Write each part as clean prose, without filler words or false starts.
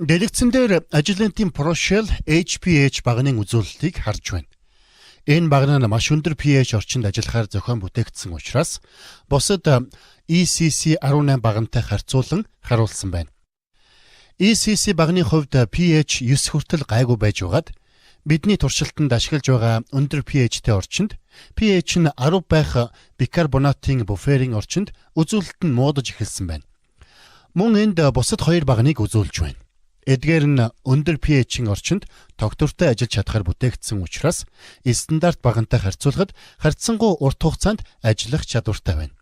Дэлгэцэн дээр ажилтнын Proshell HPH багнын үзүүлэлтийг харж байна. Энэ баг нь маш өндөр pH орчинд ажиллахаар зохион бүтээгдсэн учраас бусад ECC 18 багантай харьцуулан харуулсан байна. ECC багны хувьд pH 9 хүртэл гайгүй байж байгаад бидний туршилтанд ашиглаж байгаа өндөр pH-тэй орчинд pH нь 10 байх бикарбонатын буферийн орчинд үзүүлэлт нь муудаж эхэлсэн байна. Мөн энд бусад хоёр багныг үзүүлж байна. Эдгээр нь өндөр pH-ийн орчинд тогтвортой ажиллаж чадхаар бүтээгдсэн учраас стандарт багантай харьцуулахад харьцангуй урт хугацаанд ажиллах чадвартай байна.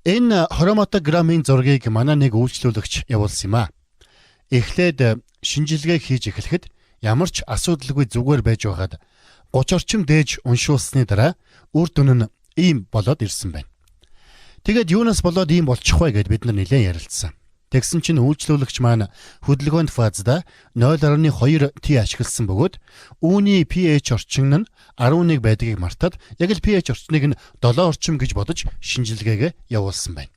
Энэ хроматограммын зургийг манай нэг үйлчлүүлэгч явуулсан юм а. Эхлээд шинжилгээ хийж эхлэхэд ямар ч асуудалгүй зүгээр байж байгаад 30 орчим дээж уншуулсны дараа үр дүн нь ийм болоод ирсэн байна. Тэгээд юунаас болоод ийм болчих вэ гэд бид нар нэлээд ярилцсан. Тэгсэн чинь үйлчлүүлэгч маань хөдөлгөөнд фазда 0.2 T ашигласан бөгөөд үүний pH орчин нь 11 байдгийг мартаад яг л pH орчныг нь 7 орчим гэж бодож шинжилгээгээ явуулсан байна.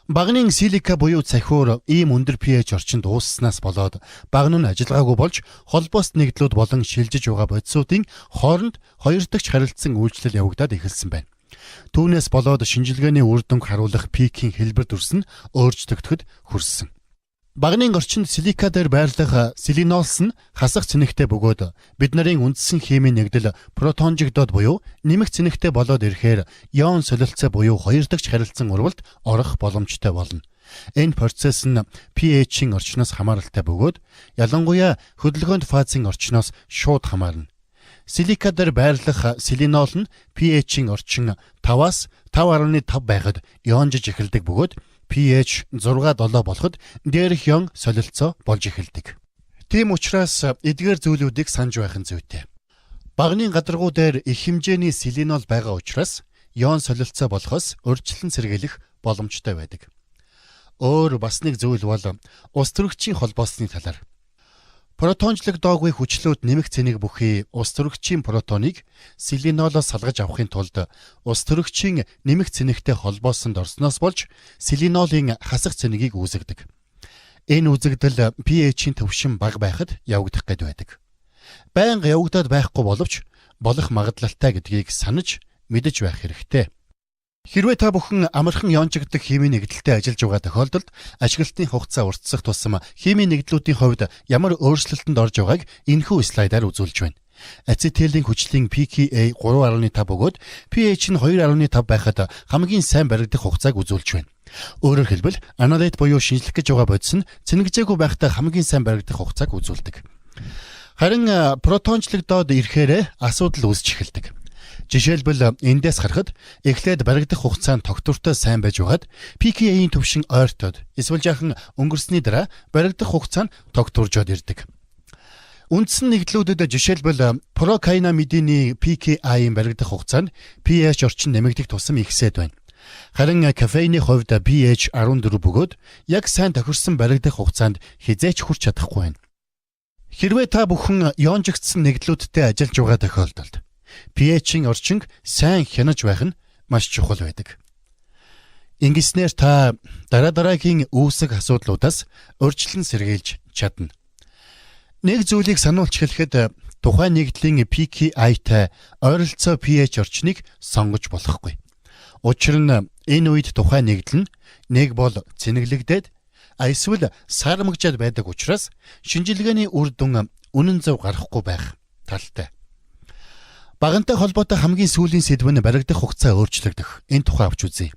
Багны силика буюу цахиур ийм өндөр pH орчинд уусснаас болоод баг нь ажиллагаагүй болж холбоос нэгдлүүд болон шилжиж байгаа бодисуудын хооронд хоёр дахь харилцан үйлчлэл явагдаад эхэлсэн байна. Түүнээс болоод шинжилгээний үр дүнг харуулах пикийн хэлбэр дүрс нь өөрчлөгдөхөд хүрсэн. Багны орчинд силика дээр байрлах селенолс нь хасах цэнэгтэй бөгөөд бид нарын үндсэн химийн нэгдэл протонжигдоод буюу нэмэх цэнэгтэй болоод ирэхээр ион солилцоо буюу хоёр дахь харилцан урвалд орох боломжтой болно. Энэ процесс нь pH-ийн орчноос хамааралтай бөгөөд ялангуяа хөдөлгөөнд фазын орчноос шууд хамаарна. Силика дээр байрлах селенол нь pH-ийн орчин 5-аас 5.5 байхад ионжиж эхэлдэг бөгөөд pH 6-7 болоход дээрх ион солилцоо болж эхэлдэг. Тийм учраас эдгээр зүйлүүдийг санаж байх нь зүйтэй. Багны гадаргуу дээр их хэмжээний селенол байгаа учраас ион солилцоо болохоос урьдчилан сэргийлэх боломжтой байдаг. Өөр бас нэг зүйл бол ус төрөгчийн холбоосны талаар. Протонжлог доогүй хүчлүүд нэмэх цэнийг бүхий ус төрөгчийн протоныг селенолоос салгаж авахын тулд ус төрөгчийн нэмэх цэнэгтэй холбоосонд орсноос болж селенолын хасах цэнигийг үүсгэдэг. Энэ үзэгдэл pH-ийн төвшин бага байхад явагдах гээд байдаг. Байнга явагдаад байхгүй боловч болох магадлалтай гэдгийг санаж мэдэж байх хэрэгтэй. Хэрвээ та бүхэн амархан ионжигддаг химийн нэгдэлтэй ажиллаж байгаа тохиолдолд ашиглалтын хугацаа уртсах тусам химийн нэгдлүүдийн хувьд ямар өөрчлөлтөнд орж байгааг энэхүү слайдаар үзүүлж байна. Ацетилийн хүчлийн pKa 3.5 бөгөөд pH нь 2.5 байхад хамгийн сайн баригдах хугацааг үзүүлж байна. Өөрөөр хэлбэл аналит буюу шинжлэх гэж байгаа бодис нь цэнэгжээгүй байхдаа хамгийн сайн баригдах хугацааг үзүүлдэг. Харин протонжлогдоод ирэхээр асуудал үүсч эхэлдэг. Жишээлбэл эндээс харахад эхлээд баригдах хугацаа нь тогтвортой сайн байж байгаад pKa-ийн төвшин ойртоод эсвэл жаахан өнгөрсний дараа баригдах хугацаа нь тогтворжоод ирдэг. Үндсэн нэгдлүүдэд жишээлбэл прокаинамидины pKa-ийн баригдах хугацаа нь pH орчин нэмэгдэх тусам ихсээд байна. Харин кофеины хувьд pH 14 бөгөөд яг сайн тохирсон баригдах хугацаанд хизээч хүрч чадахгүй байна. Хэрвээ та бүхэн ионжигдсан нэгдлүүдтэй ажиллаж байгаа тохиолдолд pH-ийн орчинг сайн хянаж байх нь маш чухал байдаг. Ингэснээр та дараагийн үүсэх асуудлуудаас урьдчилан сэргийлж чадна. Нэг зүйлийг сануулж хэлэхэд тухайн нэгдлийн pKa-тай ойролцоо pH орчныг сонгож болохгүй. Учир нь энэ үед тухайн нэгдэл нь нэг бол цэнэглэгдээд эсвэл сармагжаад байдаг учраас шинжилгээний үр дүн үнэн зөв гарахгүй байх талтай. Багантай холбоотой хамгийн сүүлийн сэдв нь баригдах хугацаа өөрчлөгдөх. Энэ тухай авч үзье.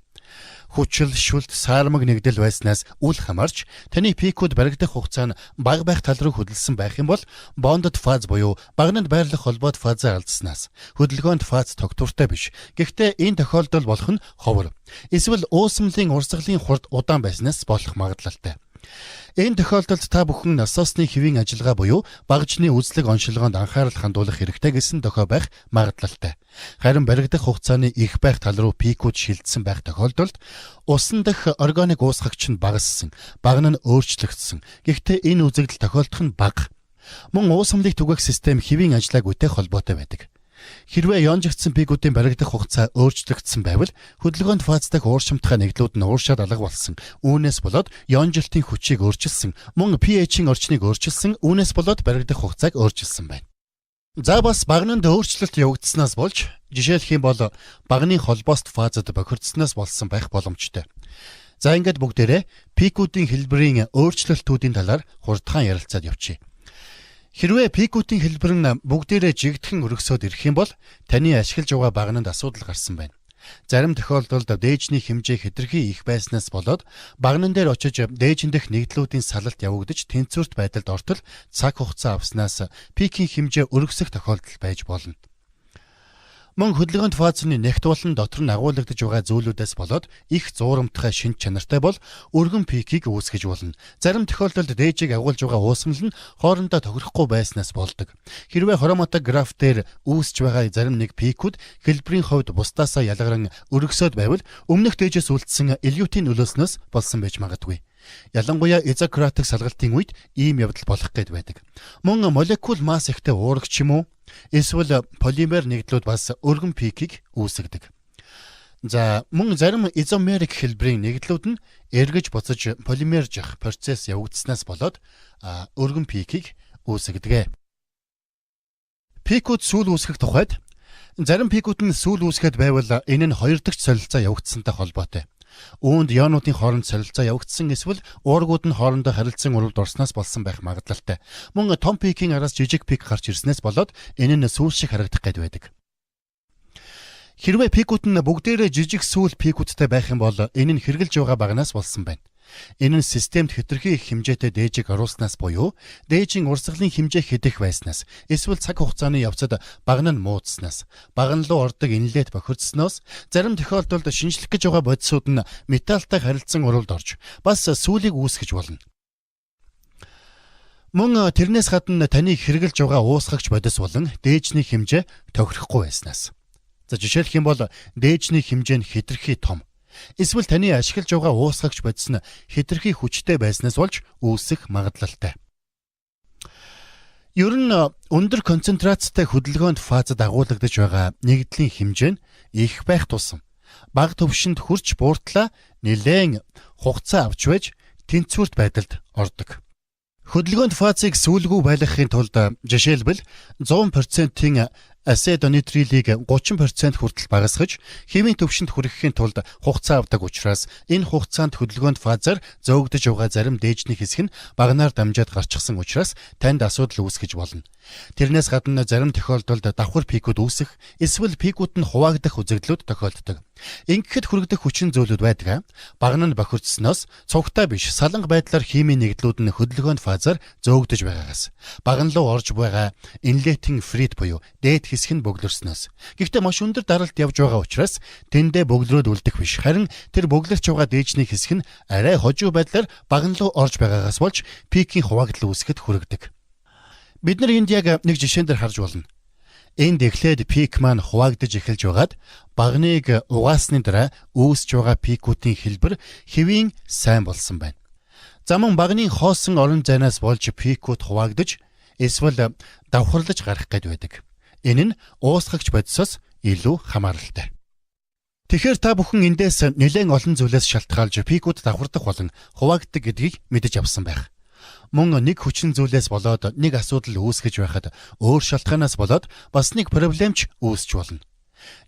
Хүчил, шүлт, саармаг нэгдэл байснаас үл хамаарч таны пикүүд баригдах хугацаа нь бага байх тал руу хөдөлсөн байх юм бол bonded фаз буюу багнанд байрлах холбоод фазаа алдснаас хөдөлгөөнд фаз тогтвортой биш. Гэхдээ энэ тохиолдол болох нь ховор. Эсвэл уусмлын урсгалын хурд удаан байснаас болох магадлалтай. Энэ тохиолдолд та бүхэн насосны хэвийн ажиллагаа буюу багажны үзлэг оншилгоонд анхаарал хандуулах хэрэгтэй гэсэн тохио байх магадлалтай. Харин баригдах хугацааны их байх тал руу пикүүд шилжсэн байх тохиолдолд усан дах органик уусгагч нь багассан, баг нь өөрчлөгдсөн. Гэхдээ энэ үзэгдэл тохиолдох нь бага. Мөн уусамлыг түгээх систем хэвийн ажиллаагүйтэй холбоотой байдаг. Хэрвээ янжигдсан пикүүдийн баригдах хугацаа өөрчлөгдсөн байвал хөдөлгөөнд фаз дахь ууршимтгай нэгдлүүд нь ууршаад алга болсон. Үүнээс болоод янжилтын хүчийг өөрчилсөн, мөн pH-ийн орчныг өөрчилсөн, үүнээс болоод баригдах хугацааг өөрчилсөн байна. За бас багнанд өөрчлөлт явагдсанаас болж жишээлх юм бол багны холбоост фазад бохирдсноос болсон байх боломжтой. За ингээд бүгдээрээ пикүүдийн хэлбэрийн өөрчлөлтүүдийн талаар хурдхан ярилцаад явчих. Хэрвээ пикүүдийн хэлбэр нь бүгдээрээ жигдхэн өргөсөд ирэх юм бол таны ашиглаж байгаа багнанд асуудал гарсан байна. Зарим тохиолдолд дээжний хэмжээ хэтэрхий их байснаас болоод багнан дээр очиж дээжин дэх нэгдлүүдийн салалт явагдаж тэнцвэрт байдалд ортол цаг хугацаа авснаас пикийн хэмжээ өргөсөх тохиолдол байж болно. Мөн хөдөлгөөнд фазны нэгт болон дотор нь агуулгадж байгаа зүйлүүдээс болоод их зуурамтгай шинж чанартай бол өргөн пикийг үүсгэж болно. Зарим тохиолдолд дээжийг агуулж байгаа уусмал нь хоорондоо тохирохгүй байснаас болдог. Хэрвээ хроматограф дээр үүсч байгаа зарим нэг пикүүд хэлбэрийн хувьд бусдаасаа ялгаран өргөсөд байвал өмнөх дээжээс үлдсэн элеютийн нөлөөснөөс болсон байж магадгүй. Ялангуяа изократик салгалтын үед ийм явдал болох гээд байдаг. Мөн молекул масс ихтэй уурагч юм уу? Эсвэл полимер нэгдлүүд бас өргөн пикийг үүсгэдэг. За мөн зарим изомерик хэлбэрийн нэгдлүүд нь эргэж буцаж полимержих процесс явагдсанаас болоод өргөн пикийг үүсгэдэг. Пикүүд сүүл үүсгэх тухайд зарим пикүүд нь сүүл үүсгэхэд байвал энэ нь хоёр дахь солилцоо явагдсантай холбоотой. Үүнд ионуудын хооронд солилцоо явагдсан эсвэл уургууд нь хоорондоо харилцан уралд орсноос болсон байх магадлалтай. Мөн том пикийн араас жижиг пик гарч ирснээс болоод энэ нь сүүл шиг харагдах гээд байдаг. Хэрвээ пикүүд нь бүгдээрээ жижиг сүүл пикүүдтэй байх юм бол энэ нь хэрглэж байгаа багнаас болсон байна. Энэ нь системд хэтэрхий их хэмжээтэй дээжийг оруулснаас буюу дээжийн урсгалын хэмжээ хэдэх байснаас эсвэл цаг хугацааны явцад багн нь муудснаас багн руу ордог инлет бохирдсноос зарим тохиолдолд шинжлэх гэж байгаа бодисууд нь металлтай харилцан уралд орж бас сүүлийг үүсгэж болно. Мөн тэрнээс гадна таны хэрглэж байгаа уусгагч бодис болон дээжний хэмжээ тохирохгүй байснаас. За жишээлх юм бол дээжний хэмжээ нь хэтэрхий том. Эсвэл таны ашиглаж байгаа уусгагч бодис нь хэтэрхий хүчтэй байснаас болж үүсэх магадлалтай. Ер нь өндөр концентрацтай хөдөлгөөнд фазад агуулгадж байгаа нэгдлийн хэмжээ нь их байх тусам бага төвшөнд хүрч бууртлаа нэлээн хугацаа авч байж тэнцвэрт байдалд ордог. Хөдөлгөөнд фазыг сүүлгүй байлгахын тулд жишээлбэл 100%-ийн аседонитрилийг 30% хүртэл багасгаж хэмийн төвшөнд хүрэхийн тулд хугацаа авдаг учраас энэ хугацаанд хөдөлгөөнд фазаар зөөгдөж байгаа зарим дээжний хэсэг нь багнаар дамжаад гарчихсан учраас танд асуудал үүсгэж болно. Тэрнээс гадна зарим тохиолдолд давхар пикүүд үүсэх, эсвэл пикүүд нь хуваагдах үзэгдлүүд тохиолддог. Ингэхэд хүргэх хүчин зүйлүүд байдаг. Багн нь бохирдсноос цугтаа биш саланг байдлаар химийн нэгдлүүд нь хөдөлгөөнд фазаар зөөгдөж байгаагаас багн руу орж байгаа инлетийн фрит буюу дээд хэсэг нь бөглөрснөөс. Гэхдээ маш өндөр даралт явж байгаа учраас тэндээ бөглөрөөд үлдэх биш. Харин тэр бөглөрч байгаа дээжний хэсэг нь арай хожуу байдлаар багн руу орж байгаагаас болж пикийн хуваагдал үүсгэхэд хүргэдэг. Бид нар энд яг нэг жишээн дээр харж болно. Энд эхлээд пик маань хуваагдаж эхэлж байгаад багныг угаасны дараа үүсч байгаа пикүүдийн хэлбэр хэвийн сайн болсон байна. Замун багны хоосон орон зайнаас болж пикүүд хуваагдаж эсвэл давхарлаж гарах гээд байдаг. Энэ нь уусгагч бодисоос илүү хамааралтай. Тэгэхээр та бүхэн эндээс нэлээд олон зүйлээс шалтгаалж пикүүд давхардах болон хуваагддаг гэдгийг мэдэж авсан байх. Мөн нэг хүчин зүйлээс болоод нэг асуудал үүсгэж байхад өөр шалтгаанаас болоод бас нэг проблемч үүсч болно.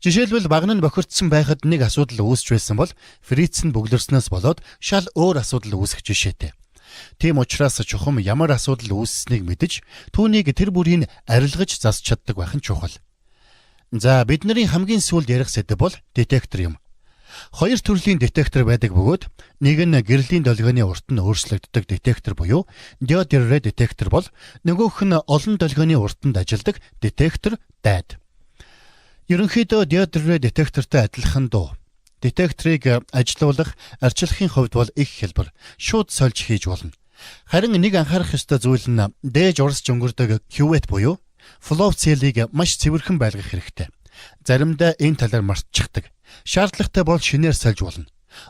Жишээлбэл багн нь бохирдсан байхад нэг асуудал үүсч байсан бол фриц нь бөглөрснөөс болоод шал өөр асуудал үүсгэж жишээтэй. Тийм учраас чухам ямар асуудал үүссэнийг мэдэж түүнийг тэр бүрийн арилгаж засч чаддаг байх нь чухал. За бидний хамгийн сүүлд ярих сэдэв бол детектор юм. Хоёр төрлийн детектор байдаг бөгөөд нэг нь гэрлийн долгионы урт нь өөрчлөгддөг детектор буюу диодеррэ детектор бол нөгөөх нь олон долгионы уртанд ажилладаг детектор дайд. Ерөнхийдөө диодеррэ детектортой адилхан дуу. Детекторыг ажилуулах арчилгын хувьд бол их хэлбэр шууд сольж хийж болно. Харин нэг анхаарах ёстой зүйл нь дээж урсж өнгөрдөг кювет буюу флоу цэлийг маш цэвэрхэн байлгах хэрэгтэй. Заримдаа энэ талаар мартчихдаг. Шаардлагатай бол шинээр сольж болно.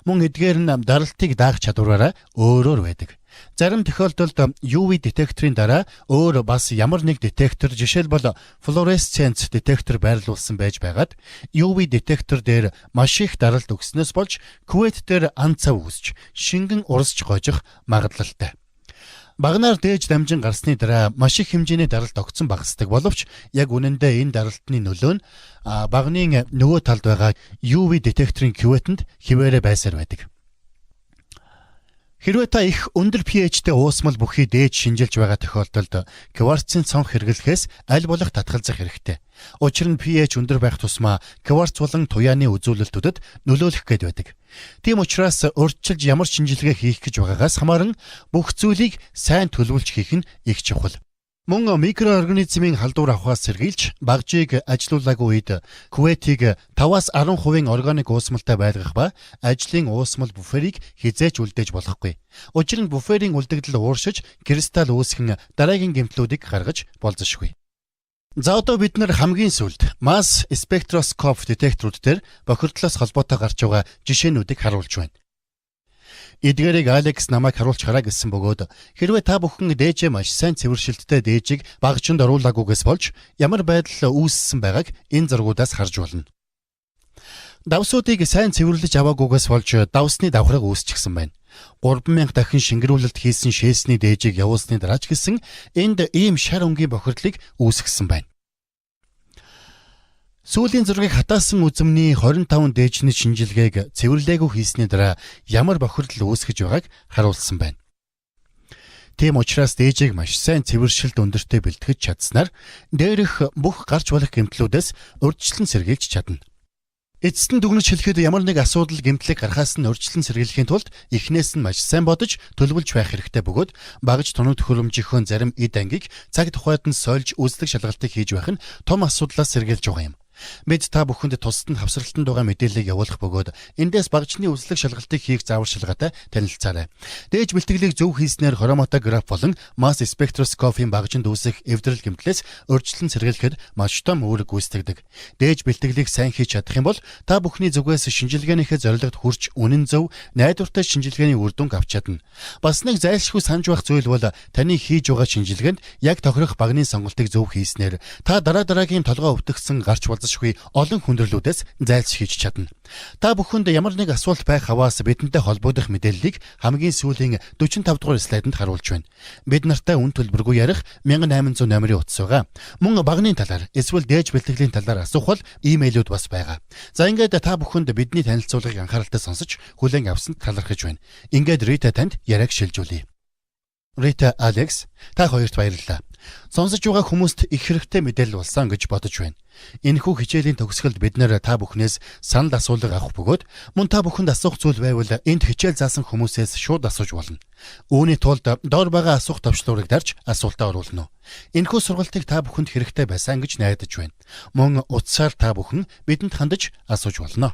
Мөн эдгээр нь даралтыг даах чадвараараа өөрөөр байдаг. Зарим тохиолдолд UV детекторын дараа өөр бас ямар нэг детектор, жишээлбэл флуоресценц детектор байрлуулсан байж байгаад UV детектор дээр маш их даралт өгснөөс болж Кувейт дээр ан цав үүсч шингэн урсж гожих магадлалтай. Багнаар дээж дамжин гарсны дараа маш их хэмжээний даралт огцон багасдаг боловч яг үнэндээ энэ даралтны нөлөө нь багны нөгөө талд байгаа UV детекторын кюветэнд хിവэрэ байсаар байдаг. Хэрвээ та их өндөр pH-тэй уусмал бүхий дээж шинжилж байгаа тохиолдолд кварцын цонх хэрэглэхээс аль болох татгалзах хэрэгтэй. Учир нь pH өндөр байх тусмаа кварц болон туяаны үзүүлэлтүүдэд нөлөөлөх гээд байдаг. Тийм учраас урьдчилж ямар шинжилгээ хийх гэж байгаагаас хамааран бүх зүйлийг сайн төлөвлөж хийх нь их чухал. Мөн микроорганизмын халдвар авахаас сэргийлж багжийг ажилуулаагүй үед Кувейтийг 5-10% органик уусмалтай байлгах ба ажлын уусмал буферийг хизээч үлдээж болохгүй. Учир нь буферийн үлдэгдэл ууршиж кристалл үүсгэн дараагийн гэмтлүүдийг гаргаж болзошгүй. За одоо бид нар хамгийн сүүлд масс спектроскоп детекторууд дээр бохирдлоос холбоотой гарч байгаа жишээнүүдийг харуулж байна. Эдгээрийг Алекс намайг харуулж хараа гэсэн бөгөөд хэрвээ та бүхэн дээжээ маш сайн цэвэршилттэй дээжийг багжинд оруулаагүйгээс болж ямар байдал үүссэн байгааг энэ зургуудаас харж болно. Давсуудыг сайн цэвэрлэж аваагүйгээс болж давсны давхраг үүсчихсэн байна. 3000 дахин шингэрүүлэлт хийсэн шээсний дээжийг явуулсны дараа ч гэсэн энд ийм шар өнгийн бохирдлыг үүсгэсэн байна. Сүүлийн зургийг хатаасан үзэмний 25 дээжний шинжилгээг цэвэрлээгүй хийсний дараа ямар бохирдол үүсгэж байгааг харуулсан байна. Тийм учраас дээжийг маш сайн цэвэршилт өндөртэй бэлтгэж чадсанаар дээрх бүх гарч болох гэмтлүүдээс урьдчилан сэргийлж чадна. Эцэст нь дүгнэж хэлэхэд ямар нэг асуудал гэмтлийг гарахаас нь урьдчилан сэргийлэхийн тулд эхнээс нь маш сайн бодож төлөвлөж байх хэрэгтэй бөгөөд багж тоног төхөөрөмжийнхөө зарим эд ангийг цаг тухайд нь сольж үзлэг шалгалтыг хийж байх нь том асуудлаас сэргийлж байгаа юм. Бид та бүхэнд тусад нь хавсралтанд байгаа мэдээллийг явуулах бөгөөд эндээс багжны үзлэг шалгалтыг хийх зааварчилгаатай танилцаарай. Дээж бэлтгэлийг зөв хийснээр хроматограф болон масс спектроскопийн багжинд үүсэх эвдрэл гэмтлээс урьдчилан сэргийлэхэд маш том үүрэг гүйцэтгэдэг. Дээж бэлтгэлийг сайн хийж чадах юм бол та бүхний зүгээс шинжилгээнийхээ зорилгод хүрч үнэн зөв, найдвартай шинжилгээний үр дүнг авч чадна. Бас нэг зайлшгүй санаж байх зүйл бол таны хийж байгаа шинжилгээнд яг тохирох багны сонголтыг зөв хийснээр та дараагийн толгой өвтгсөн гарч болзошгүй олон хүндрэлүүдээс зайлш хийж чадна. Та бүхэнд ямар нэг асуулт байх аваас бидэнтэй холбогдох мэдээллийг хамгийн сүүлийн 45 дугаар слайданд харуулж байна. Бид нартай үн төлбөргүй ярих 1800 номерын утас байгаа. Мөн багны талаар эсвэл дээж бэлтгэлийн талаар асуух бол имэйлүүд бас байгаа. За ингээд та бүхэнд бидний танилцуулгыг анхааралтай сонсож хүлээн авсанд талархаж байна. Ингээд Рита танд яриаг шилжүүлье. Рита, Алекс, та хоёрт баярлалаа. Сонсож байгаа хүмүүст их хэрэгтэй мэдээлэл болсон гэж бодож байна. Энэхүү хичээлийн төгсгөлд бид нэр та бүхнээс санал асуулга авах бөгөөд мөн та бүхэнд асуух зүйл байвал энд хичээл заасан хүмүүсээс шууд асууж болно. Үүний тулд доор байгаа асуух товчлуурыг дарж асуултаа оруулна. Энэхүү сургалтыг та бүхэнд хэрэгтэй байсан гэж найдаж байна. Мөн утсаар та бүхэн бидэнд хандаж асууж болно.